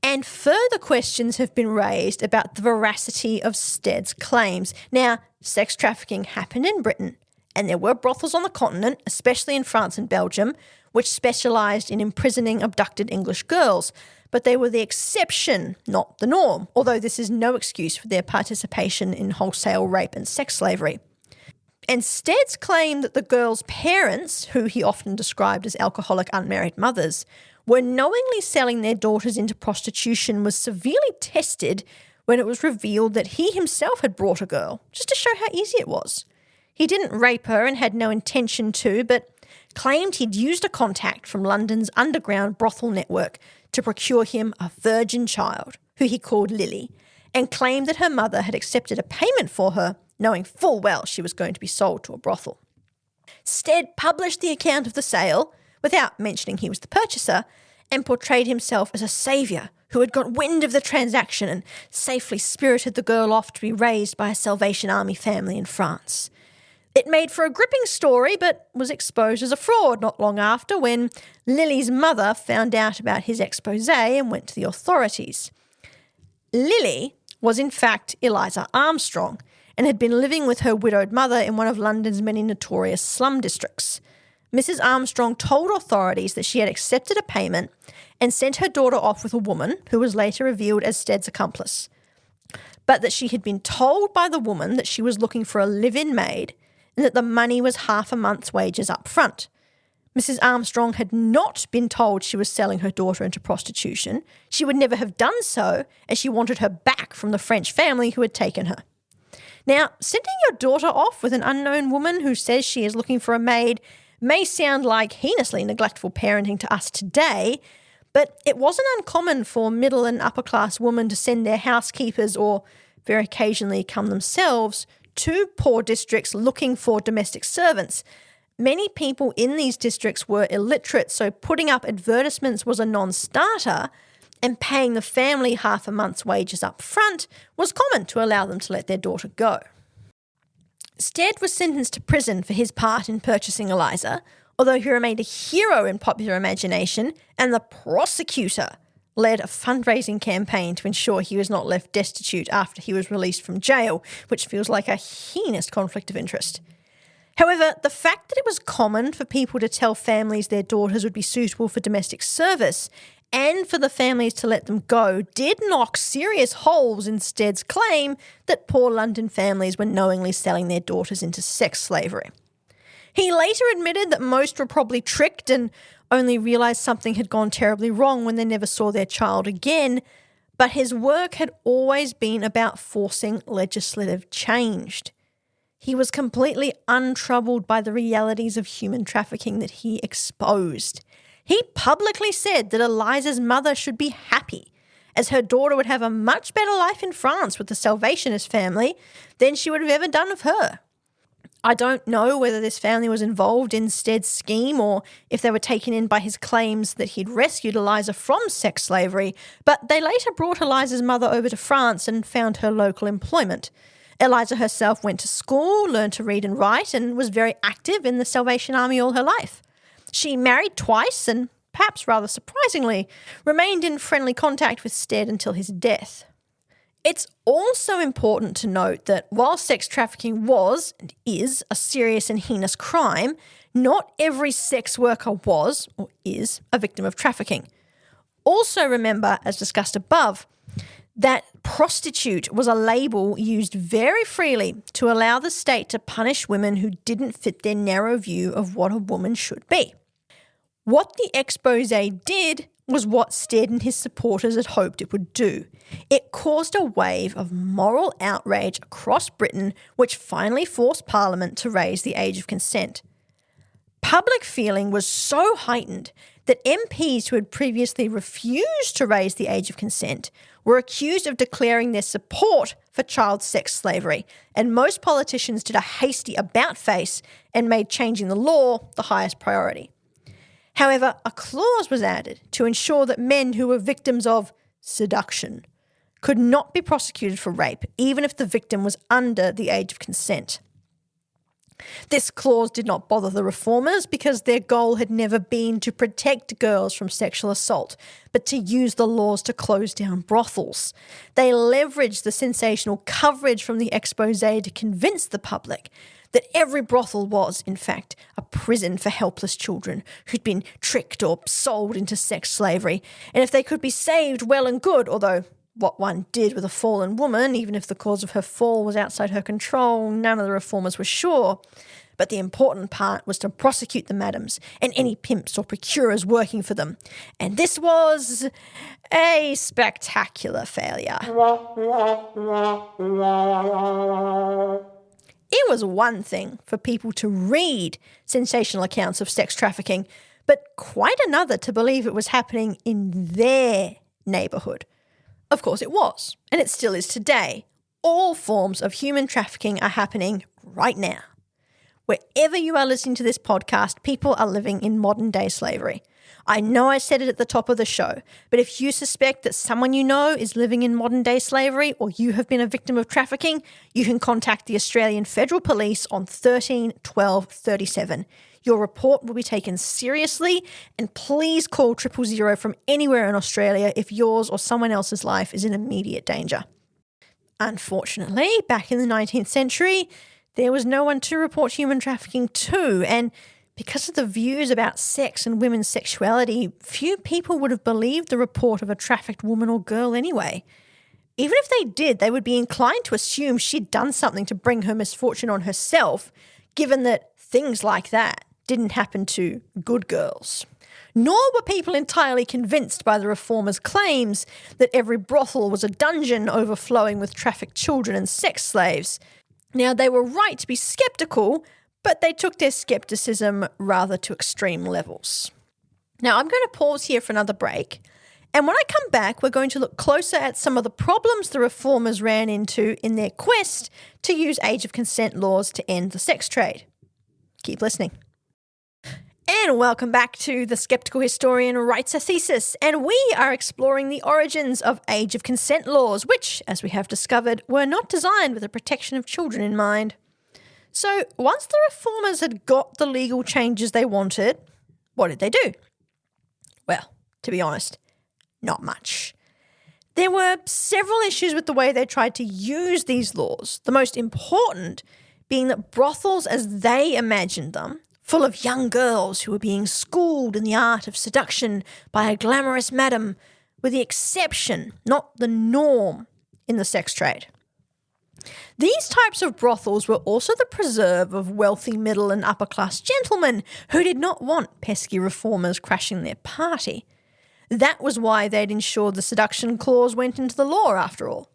Speaker 1: And further questions have been raised about the veracity of Stead's claims. Now, sex trafficking happened in Britain, and there were brothels on the continent, especially in France and Belgium, which specialised in imprisoning abducted English girls, but they were the exception, not the norm, although this is no excuse for their participation in wholesale rape and sex slavery. And Stead's claim that the girls' parents, who he often described as alcoholic unmarried mothers, were knowingly selling their daughters into prostitution was severely tested when it was revealed that he himself had brought a girl, just to show how easy it was. He didn't rape her and had no intention to, but claimed he'd used a contact from London's underground brothel network to procure him a virgin child, who he called Lily, and claimed that her mother had accepted a payment for her knowing full well she was going to be sold to a brothel. Stead published the account of the sale, without mentioning he was the purchaser, and portrayed himself as a saviour who had got wind of the transaction and safely spirited the girl off to be raised by a Salvation Army family in France. It made for a gripping story, but was exposed as a fraud not long after when Lily's mother found out about his expose and went to the authorities. Lily was in fact Eliza Armstrong and had been living with her widowed mother in one of London's many notorious slum districts. Mrs. Armstrong told authorities that she had accepted a payment and sent her daughter off with a woman who was later revealed as Stead's accomplice, but that she had been told by the woman that she was looking for a live-in maid and that the money was half a month's wages up front. Mrs. Armstrong had not been told she was selling her daughter into prostitution. She would never have done so, as she wanted her back from the French family who had taken her. Now, sending your daughter off with an unknown woman who says she is looking for a maid may sound like heinously neglectful parenting to us today, but it wasn't uncommon for middle and upper class women to send their housekeepers, or very occasionally come themselves, to poor districts looking for domestic servants. Many people in these districts were illiterate, so putting up advertisements was a non-starter, and paying the family half a month's wages up front was common to allow them to let their daughter go. Stead was sentenced to prison for his part in purchasing Eliza, although he remained a hero in popular imagination, and the prosecutor led a fundraising campaign to ensure he was not left destitute after he was released from jail, which feels like a heinous conflict of interest. However, the fact that it was common for people to tell families their daughters would be suitable for domestic service and for the families to let them go did knock serious holes in Stead's claim that poor London families were knowingly selling their daughters into sex slavery. He later admitted that most were probably tricked and only realised something had gone terribly wrong when they never saw their child again, but his work had always been about forcing legislative change. He was completely untroubled by the realities of human trafficking that he exposed. He publicly said that Eliza's mother should be happy, as her daughter would have a much better life in France with the Salvationist family than she would have ever done of her. I don't know whether this family was involved in Stead's scheme or if they were taken in by his claims that he'd rescued Eliza from sex slavery, but they later brought Eliza's mother over to France and found her local employment. Eliza herself went to school, learned to read and write, and was very active in the Salvation Army all her life. She married twice and, perhaps rather surprisingly, remained in friendly contact with Stead until his death. It's also important to note that while sex trafficking was and is a serious and heinous crime, not every sex worker was or is a victim of trafficking. Also remember, as discussed above, that prostitute was a label used very freely to allow the state to punish women who didn't fit their narrow view of what a woman should be. What the expose did was what Stead and his supporters had hoped it would do. It caused a wave of moral outrage across Britain, which finally forced Parliament to raise the age of consent. Public feeling was so heightened that MPs who had previously refused to raise the age of consent were accused of declaring their support for child sex slavery, and most politicians did a hasty about-face and made changing the law the highest priority. However, a clause was added to ensure that men who were victims of seduction could not be prosecuted for rape, even if the victim was under the age of consent. This clause did not bother the reformers because their goal had never been to protect girls from sexual assault, but to use the laws to close down brothels. They leveraged the sensational coverage from the expose to convince the public that every brothel was, in fact, a prison for helpless children who'd been tricked or sold into sex slavery, and if they could be saved, well and good, although what one did with a fallen woman, even if the cause of her fall was outside her control, none of the reformers were sure. But the important part was to prosecute the madams and any pimps or procurers working for them. And this was a spectacular failure. It was one thing for people to read sensational accounts of sex trafficking, but quite another to believe it was happening in their neighbourhood. Of course it was, and it still is today. all forms of human trafficking are happening right now. Wherever you are listening to this podcast, people are living in modern-day slavery. I know I said it at the top of the show, but if you suspect that someone you know is living in modern-day slavery or you have been a victim of trafficking, you can contact the Australian Federal Police on 13 12 37. Your report will be taken seriously, and please call 000 from anywhere in Australia if yours or someone else's life is in immediate danger. Unfortunately, back in the 19th century, there was no one to report human trafficking to, and because of the views about sex and women's sexuality, few people would have believed the report of a trafficked woman or girl anyway. Even if they did, they would be inclined to assume she'd done something to bring her misfortune on herself, given that things like that didn't happen to good girls. Nor were people entirely convinced by the reformers' claims that every brothel was a dungeon overflowing with trafficked children and sex slaves. Now, they were right to be sceptical, but they took their scepticism rather to extreme levels. Now, I'm going to pause here for another break, and when I come back, we're going to look closer at some of the problems the reformers ran into in their quest to use age of consent laws to end the sex trade. Keep listening. And welcome back to The Skeptical Historian Writes a Thesis, and we are exploring the origins of age of consent laws, which, as we have discovered, were not designed with the protection of children in mind. So once the reformers had got the legal changes they wanted, what did they do? Well, to be honest, not much. There were several issues with the way they tried to use these laws, the most important being that brothels as they imagined them, full of young girls who were being schooled in the art of seduction by a glamorous madam, were the exception, not the norm, in the sex trade. These types of brothels were also the preserve of wealthy middle and upper class gentlemen who did not want pesky reformers crashing their party. That was why they'd ensured the seduction clause went into the law after all.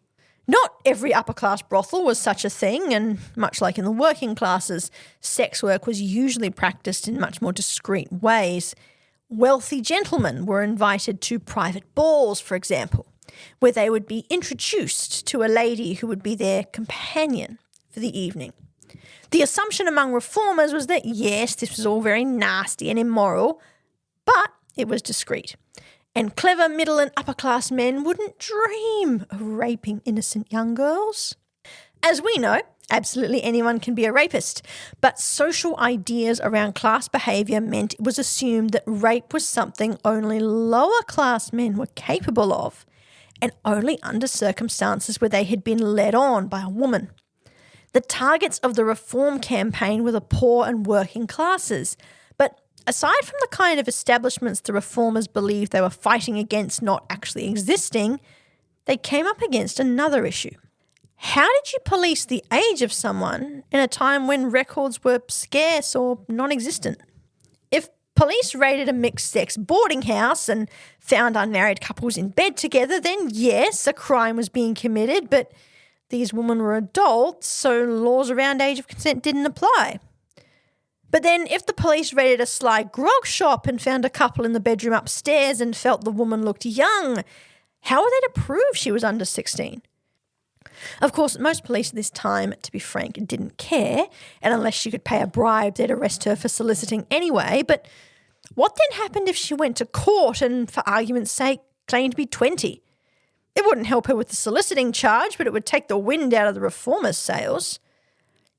Speaker 1: Not every upper-class brothel was such a thing, and much like in the working classes, sex work was usually practiced in much more discreet ways. Wealthy gentlemen were invited to private balls, for example, where they would be introduced to a lady who would be their companion for the evening. The assumption among reformers was that, yes, this was all very nasty and immoral, but it was discreet. And clever middle and upper class men wouldn't dream of raping innocent young girls. As we know, absolutely anyone can be a rapist, but social ideas around class behaviour meant it was assumed that rape was something only lower class men were capable of, and only under circumstances where they had been led on by a woman. The targets of the reform campaign were the poor and working classes, but aside from the kind of establishments the reformers believed they were fighting against not actually existing, they came up against another issue. How did you police the age of someone in a time when records were scarce or non-existent? If police raided a mixed-sex boarding house and found unmarried couples in bed together, then yes, a crime was being committed, but these women were adults, so laws around age of consent didn't apply. But then if the police raided a sly grog shop and found a couple in the bedroom upstairs and felt the woman looked young, how were they to prove she was under 16? Of course, most police at this time, to be frank, didn't care, and unless she could pay a bribe, they'd arrest her for soliciting anyway. But what then happened if she went to court and, for argument's sake, claimed to be 20? It wouldn't help her with the soliciting charge, but it would take the wind out of the reformers' sails.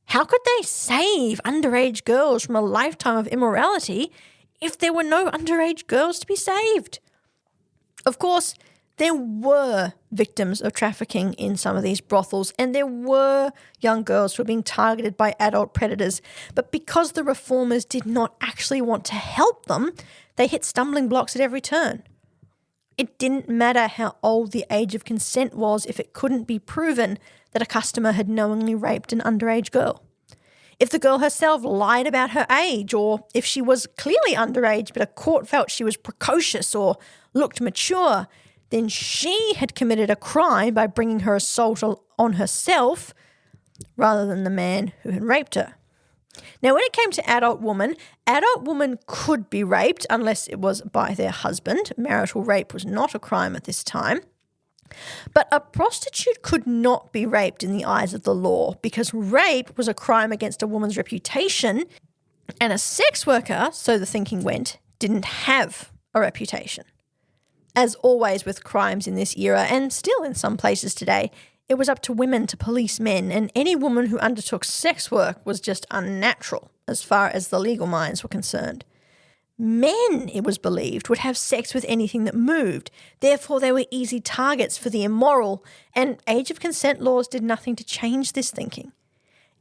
Speaker 1: How could they save underage girls from a lifetime of immorality if there were no underage girls to be saved? Of course, there were victims of trafficking in some of these brothels, and there were young girls who were being targeted by adult predators. But because the reformers did not actually want to help them, they hit stumbling blocks at every turn. It didn't matter how old the age of consent was if it couldn't be proven that a customer had knowingly raped an underage girl. If the girl herself lied about her age, or if she was clearly underage but a court felt she was precocious or looked mature, then she had committed a crime by bringing her assault on herself rather than the man who had raped her. Now, when it came to adult women could be raped unless it was by their husband. Marital rape was not a crime at this time. But a prostitute could not be raped in the eyes of the law because rape was a crime against a woman's reputation, and a sex worker, so the thinking went, didn't have a reputation. As always with crimes in this era, and still in some places today, it was up to women to police men, and any woman who undertook sex work was just unnatural as far as the legal minds were concerned. Men, it was believed, would have sex with anything that moved. Therefore, they were easy targets for the immoral, and age of consent laws did nothing to change this thinking.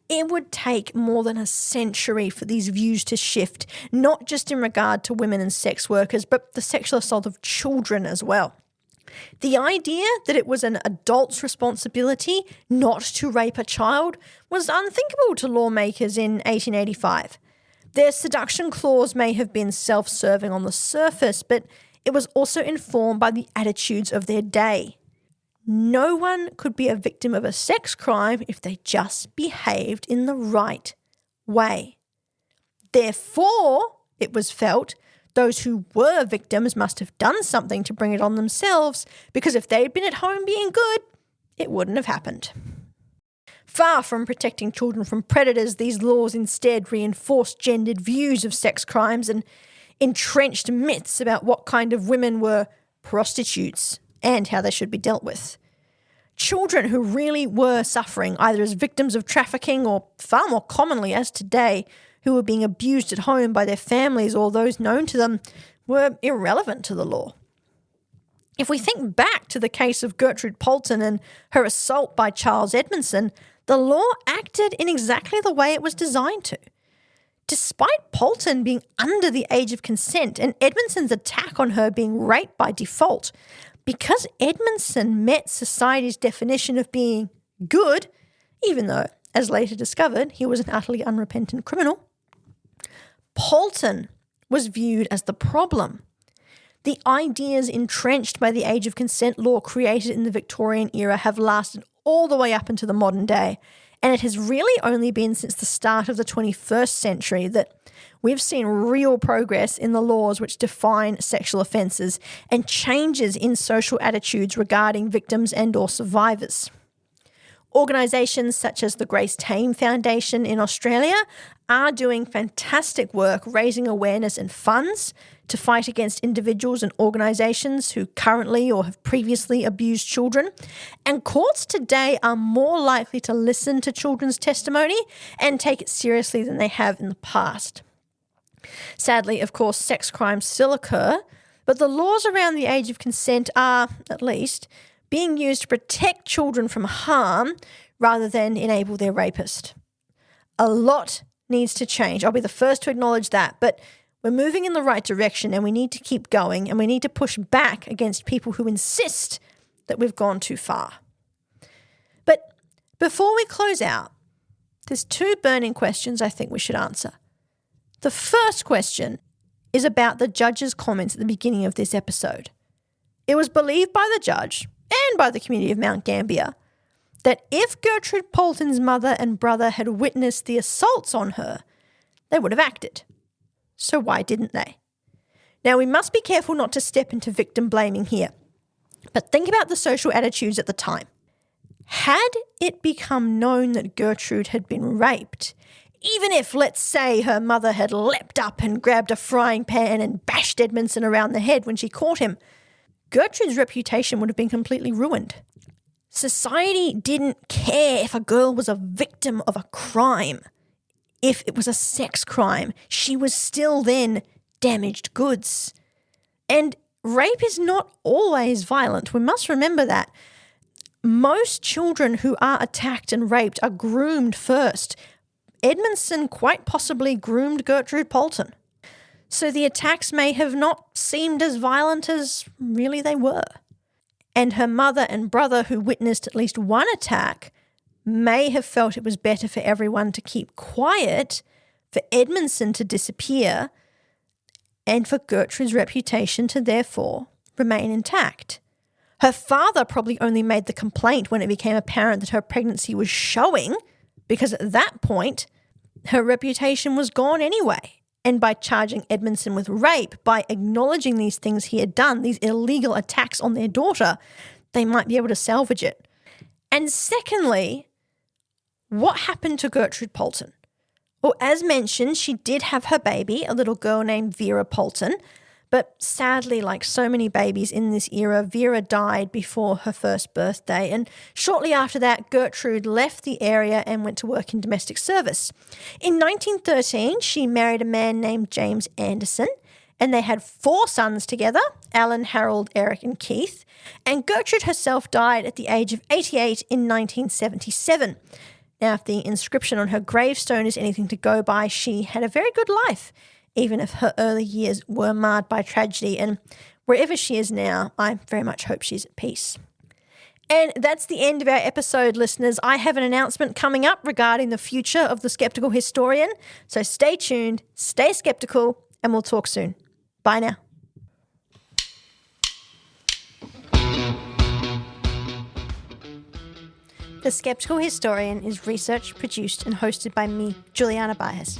Speaker 1: It would take more than a century for these views to shift, not just in regard to women and sex workers, but the sexual assault of children as well. The idea that it was an adult's responsibility not to rape a child was unthinkable to lawmakers in 1885. Their seduction clause may have been self-serving on the surface, but it was also informed by the attitudes of their day. No one could be a victim of a sex crime if they just behaved in the right way. Therefore, it was felt, those who were victims must have done something to bring it on themselves, because if they'd been at home being good, it wouldn't have happened. Far from protecting children from predators, these laws instead reinforced gendered views of sex crimes and entrenched myths about what kind of women were prostitutes and how they should be dealt with. Children who really were suffering, either as victims of trafficking or, far more commonly as today, who were being abused at home by their families or those known to them, were irrelevant to the law. If we think back to the case of Gertrude Poulton and her assault by Charles Edmondson, the law acted in exactly the way it was designed to. Despite Poulton being under the age of consent and Edmondson's attack on her being rape by default, because Edmondson met society's definition of being good, even though, as later discovered, he was an utterly unrepentant criminal, Poulton was viewed as the problem. The ideas entrenched by the age of consent law created in the Victorian era have lasted all the way up into the modern day, and it has really only been since the start of the 21st century that we've seen real progress in the laws which define sexual offences and changes in social attitudes regarding victims and or survivors. Organisations such as the Grace Tame Foundation in Australia are doing fantastic work raising awareness and funds to fight against individuals and organisations who currently or have previously abused children. And courts today are more likely to listen to children's testimony and take it seriously than they have in the past. Sadly, of course, sex crimes still occur, but the laws around the age of consent are, at least, being used to protect children from harm rather than enable their rapist. A lot needs to change. I'll be the first to acknowledge that, but we're moving in the right direction and we need to keep going and we need to push back against people who insist that we've gone too far. But before we close out, there's two burning questions I think we should answer. The first question is about the judge's comments at the beginning of this episode. It was believed by the judge and by the community of Mount Gambier that if Gertrude Poulton's mother and brother had witnessed the assaults on her, they would have acted. So why didn't they? Now, we must be careful not to step into victim blaming here, but think about the social attitudes at the time. Had it become known that Gertrude had been raped, even if, let's say, her mother had leapt up and grabbed a frying pan and bashed Edmondson around the head when she caught him, Gertrude's reputation would have been completely ruined. Society didn't care if a girl was a victim of a crime. If it was a sex crime, she was still then damaged goods. And rape is not always violent. We must remember that. Most children who are attacked and raped are groomed first. Edmondson quite possibly groomed Gertrude Poulton. So the attacks may have not seemed as violent as really they were. And her mother and brother, who witnessed at least one attack, may have felt it was better for everyone to keep quiet, for Edmondson to disappear, and for Gertrude's reputation to therefore remain intact. Her father probably only made the complaint when it became apparent that her pregnancy was showing, because at that point, her reputation was gone anyway. And by charging Edmondson with rape, by acknowledging these things he had done, these illegal attacks on their daughter, they might be able to salvage it. And secondly, what happened to Gertrude Poulton? Well, as mentioned, she did have her baby, a little girl named Vera Poulton, but sadly, like so many babies in this era, Vera died before her first birthday, and shortly after that, Gertrude left the area and went to work in domestic service. In 1913, she married a man named James Anderson, and they had 4 sons together, Alan, Harold, Eric, and Keith, and Gertrude herself died at the age of 88 in 1977. Now, if the inscription on her gravestone is anything to go by, she had a very good life, even if her early years were marred by tragedy. And wherever she is now, I very much hope she's at peace. And that's the end of our episode, listeners. I have an announcement coming up regarding the future of the Skeptical Historian. So stay tuned, stay skeptical, and we'll talk soon. Bye now. The Skeptical Historian is researched, produced, and hosted by me, Juliana Baez.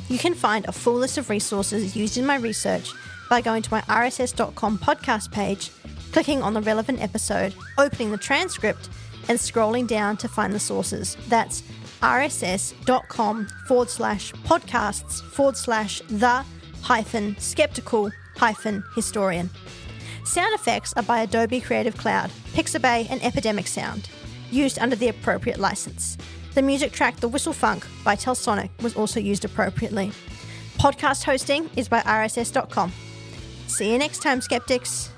Speaker 1: You can find a full list of resources used in my research by going to my rss.com podcast page, clicking on the relevant episode, opening the transcript, and scrolling down to find the sources. That's rss.com/podcasts/the-skeptical-historian. Sound effects are by Adobe Creative Cloud, Pixabay, and Epidemic Sound, used under the appropriate license. The music track The Whistle Funk by Telsonic was also used appropriately. Podcast hosting is by rss.com. See you next time, skeptics.